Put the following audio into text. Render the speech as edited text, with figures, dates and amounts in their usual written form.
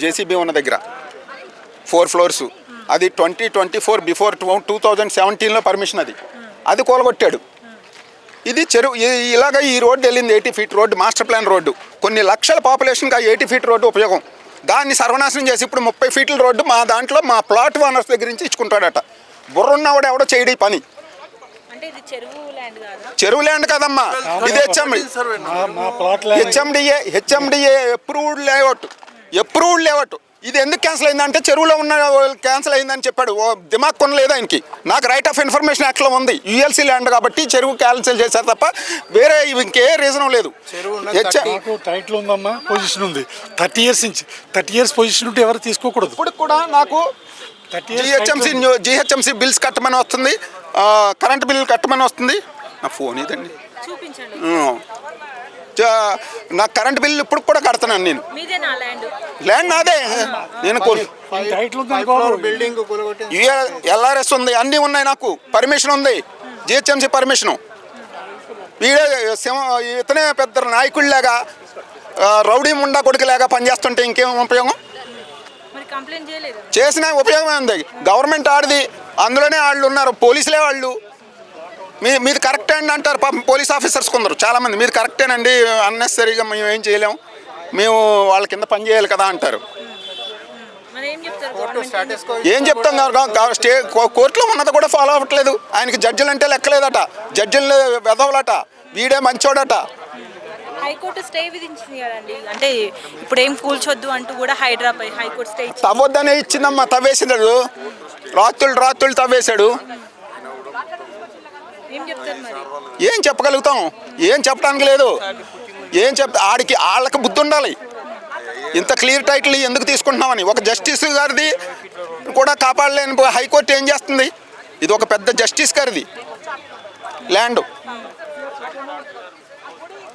JCB ఉన్న దగ్గర 4 floors అది 2024 బిఫోర్ 2017లో పర్మిషన్ అది కూలగొట్టాడు. ఇది చెరువు ఇలాగ ఈ రోడ్డు వెళ్ళింది 80 feet road, master plan road. కొన్ని లక్షల పాపులేషన్కి 80 feet రోడ్డు ఉపయోగం. దాన్ని సర్వనాశనం చేసి ఇప్పుడు 30 feet రోడ్డు మా దాంట్లో మా ప్లాట్ ఓనర్స్ దగ్గర నుంచి ఇచ్చుకుంటాడట. బుర్రున్నవాడు ఎవడో చేయడు ఈ పని. చెరువు ల్యాండ్ కదమ్మా, ఇది హెచ్ఎండిఏ అప్రూవ్డ్ లేఅవుట్. ఇది ఎందుకు క్యాన్సిల్ అయిందంటే చెరువులో ఉన్న క్యాన్సిల్ అయిందని చెప్పాడు. దిమాగ్ కొనలేదు ఆయనకి. నాకు రైట్ ఆఫ్ ఇన్ఫర్మేషన్ యాక్ట్లో ఉంది, యుఎల్సీ ల్యాండ్ కాబట్టి చెరువు క్యాన్సిల్ చేశారు తప్ప వేరే ఇంకే రీజన్ లేదు. టైటిల్ ఉందమ్మా, పొజిషన్ ఉంది 30 years నుంచి. 30 years పొజిషన్ ఉంటే ఎవరు తీసుకోకూడదు. ఇప్పుడు కూడా నాకు జిహెచ్ఎంసీ బిల్స్ కట్టమని వస్తుంది, కరెంట్ బిల్ కట్టమని వస్తుంది. నా ఫోన్ ఇదండి, నాకు కరెంట్ బిల్ ఇప్పుడు కూడా కడతాను. నేను ల్యాండ్ నాదే, నేను ఎల్ఆర్ఎస్ ఉంది, అన్నీ ఉన్నాయి, నాకు పర్మిషన్ ఉంది, జిహెచ్ఎంసీ పర్మిషను. వీడే ఇతనే పెద్ద నాయకుడిలాగా రౌడీ ముండా కొడుకులాగా పనిచేస్తుంటే ఇంకేం ఉపయోగం? చేసిన ఉపయోగమే ఉంది. గవర్నమెంట్ ఆడిది, అందులోనే వాళ్ళు ఉన్నారు, పోలీసులే వాళ్ళు. మీది కరెక్టే అండి అంటారు పాపం పోలీస్ ఆఫీసర్స్ కొందరు చాలామంది. మీరు కరెక్టేనండి, అన్నెసరీగా మేము ఏం చేయలేము, మేము వాళ్ళ కింద పని చేయాలి కదా అంటారు. ఏం చెప్తాం? కోర్టులో ఉన్నది కూడా ఫాలో అవ్వట్లేదు. ఆయనకి జడ్జిలు అంటే లెక్కలేదట, జడ్జిలు వెదవలట, వీడే మంచోడట. హైకోర్టు స్టే విధించింది కదండి, అంటే ఇప్పుడు ఏం కూల్చొద్దు అంటూ కూడా హైకోర్టు స్టే తవ్వొద్దనే ఇచ్చిందమ్మా. తవ్వేసినాడు, రాత్రులు తవ్వేశాడు. ఏం చెప్పగలుగుతాం? ఏం చెప్పడానికి లేదు. ఏం వాళ్ళకి బుద్ధి ఉండాలి. ఇంత క్లియర్ టైటిల్ ఎందుకు తీసుకుంటున్నామని ఒక జస్టిస్ గారిది కూడా కాపాడలేని హైకోర్టు ఏం చేస్తుంది? ఇది ఒక పెద్ద జస్టిస్ గారిది ల్యాండ్.